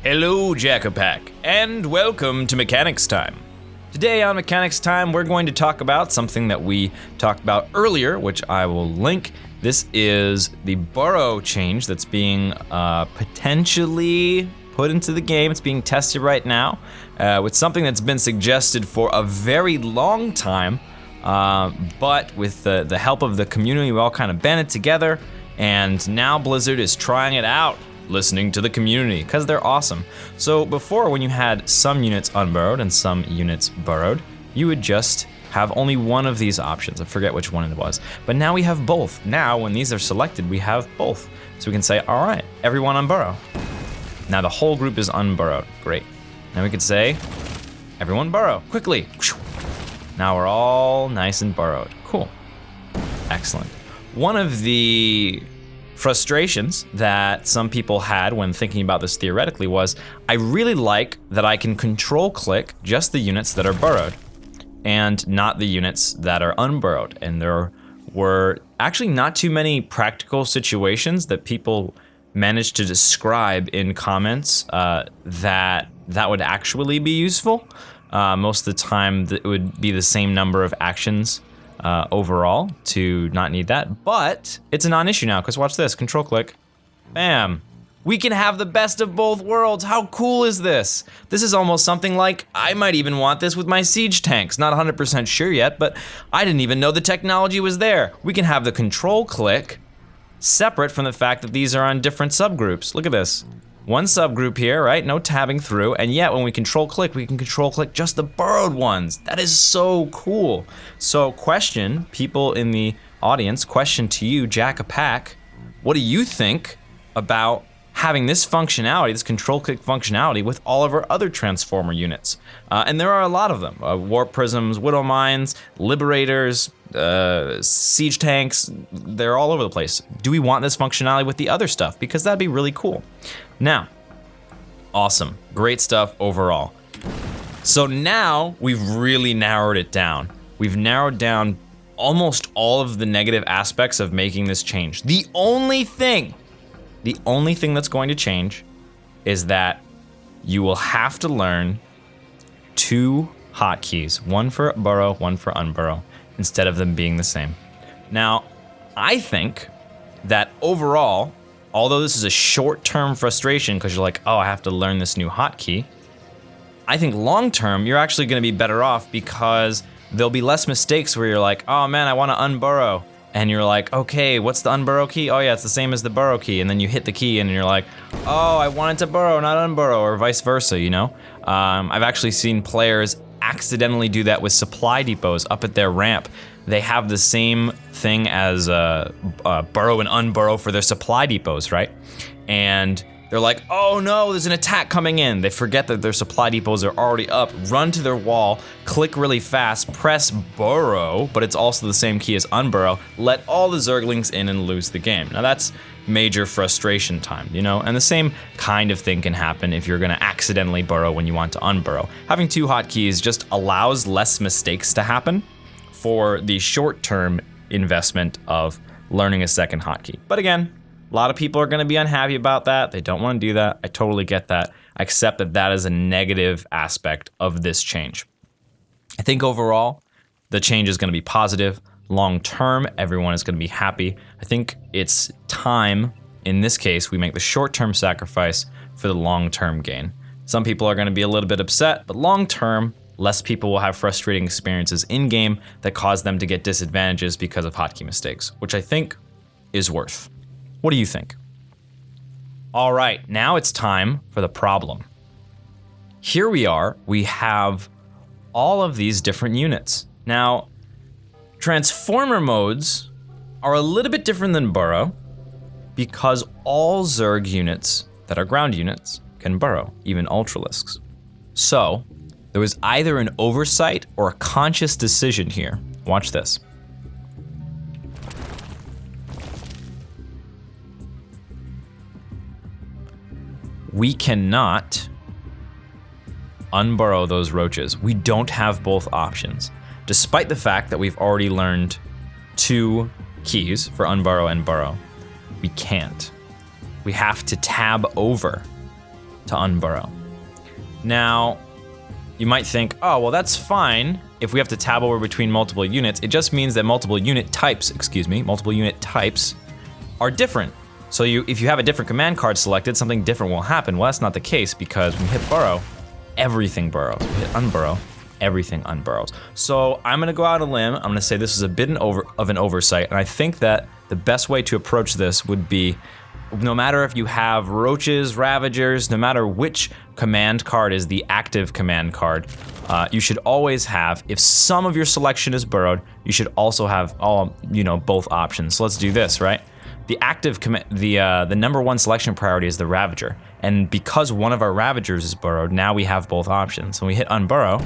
Hello, JaKaTaKtv, and welcome to Mechanics Time. Today on Mechanics Time, we're going to talk about something that we talked about earlier, which I will link. This is the Burrow change that's being potentially put into the game. It's being tested right now with something that's been suggested for a very long time, but with the help of the community, we all kind of banded together, and now Blizzard is trying it out, listening to the community, because they're awesome. So before, when you had some units unburrowed and some units burrowed, you would just have only one of these options. I forget which one it was. But now we have both. Now, when these are selected, we have both. So we can say, all right, everyone unburrow. Now the whole group is unburrowed. Great. Now we could say, everyone burrow, quickly. Now we're all nice and burrowed. Cool. Excellent. One of the frustrations that some people had when thinking about this theoretically was, I really like that I can control click just the units that are burrowed and not the units that are unburrowed. And there were actually not too many practical situations that people managed to describe in comments that would actually be useful. Most of the time it would be the same number of actions overall to not need that, but it's a non-issue now, because watch this, control click, bam. We can have the best of both worlds. How cool is this? This is almost something like, I might even want this with my siege tanks. Not 100% sure yet, but I didn't even know the technology was there. We can have the control click separate from the fact that these are on different subgroups. Look at this. One subgroup here, right? No tabbing through, and yet when we control click, we can control click just the burrowed ones. That is so cool. So question, people in the audience, question to you, JaKaTaKtv, what do you think about having this functionality, this control click functionality with all of our other transformer units? And there are a lot of them. Warp Prisms, Widow Mines, Liberators, siege tanks, they're all over the place. Do we want this functionality with the other stuff? Because that'd be really cool. Now, awesome, great stuff overall. So now we've really narrowed it down. We've narrowed down almost all of the negative aspects of making this change. The only thing that's going to change is that you will have to learn 2 hotkeys, one for burrow, one for unburrow, instead of them being the same. Now, I think that overall, although this is a short-term frustration because you're like, oh, I have to learn this new hotkey, I think long-term, you're actually gonna be better off because there'll be less mistakes where you're like, oh man, I wanna unburrow. And you're like, okay, what's the unburrow key? Oh yeah, it's the same as the burrow key. And then you hit the key and you're like, oh, I wanted to burrow, not unburrow, or vice versa, you know? I've actually seen players accidentally do that with supply depots up at their ramp. They have the same thing as burrow and unburrow for their supply depots, right? And they're like, oh no, there's an attack coming in. They forget that their supply depots are already up, run to their wall, click really fast, press burrow, but it's also the same key as unburrow, let all the Zerglings in and lose the game. Now that's major frustration time, you know? And the same kind of thing can happen if you're gonna accidentally burrow when you want to unburrow. Having 2 hotkeys just allows less mistakes to happen for the short-term investment of learning a second hotkey. But again, a lot of people are gonna be unhappy about that. They don't wanna do that. I totally get that. I accept that that is a negative aspect of this change. I think overall, the change is gonna be positive. Long-term, everyone is gonna be happy. I think it's time, in this case, we make the short-term sacrifice for the long-term gain. Some people are gonna be a little bit upset, but long-term, less people will have frustrating experiences in-game that cause them to get disadvantages because of hotkey mistakes, which I think is worth. What do you think? All right, now it's time for the problem. Here we are, we have all of these different units. Now, transformer modes are a little bit different than burrow because all Zerg units that are ground units can burrow, even Ultralisks. So, there was either an oversight or a conscious decision here. Watch this. We cannot unburrow those roaches. We don't have both options, despite the fact that we've already learned 2 keys for unburrow and burrow. We can't. We have to tab over to unburrow. Now, you might think, oh, well, that's fine if we have to tab over between multiple units. It just means that multiple unit types are different. So if you have a different command card selected, something different will happen. Well, that's not the case, because when we hit burrow, everything burrows. When we hit unburrow, everything unburrows. So I'm gonna go out on a limb. I'm gonna say this is a bit of an oversight, and I think that the best way to approach this would be, no matter if you have roaches, ravagers, no matter which command card is the active command card, you should always have, if some of your selection is burrowed, you should also have both options. So let's do this, right? The active the number one selection priority is the Ravager, and because one of our Ravagers is burrowed, now we have both options. When we hit unburrow,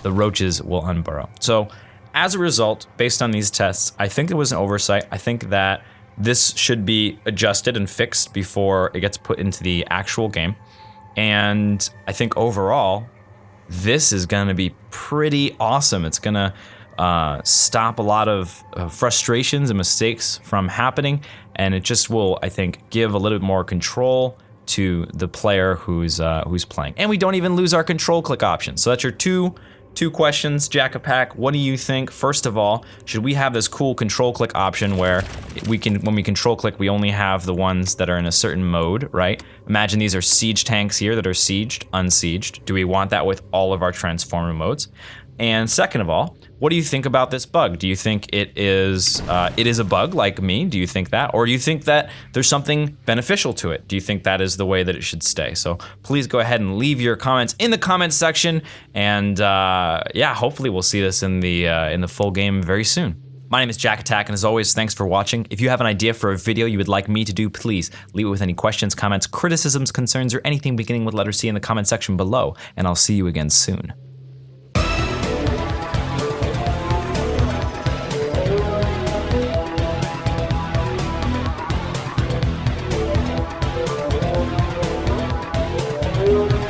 the roaches will unburrow. So as a result, based on these tests, I think it was an oversight. I think that this should be adjusted and fixed before it gets put into the actual game. And I think overall, this is gonna be pretty awesome. It's gonna stop a lot of frustrations and mistakes from happening, and it just will, I think, give a little bit more control to the player who's playing. And we don't even lose our control click option. So that's your two questions, JaKaTaK. What do you think? First of all, should we have this cool control click option where when we control click, we only have the ones that are in a certain mode, right? Imagine these are siege tanks here that are sieged, unsieged. Do we want that with all of our transformer modes? And second of all, what do you think about this bug? Do you think it is a bug like me? Do you think that? Or do you think that there's something beneficial to it? Do you think that is the way that it should stay? So please go ahead and leave your comments in the comments section. And yeah, hopefully we'll see this in the full game very soon. My name is JaKaTaK, and as always, thanks for watching. If you have an idea for a video you would like me to do, please leave it with any questions, comments, criticisms, concerns, or anything beginning with letter C in the comment section below, and I'll see you again soon.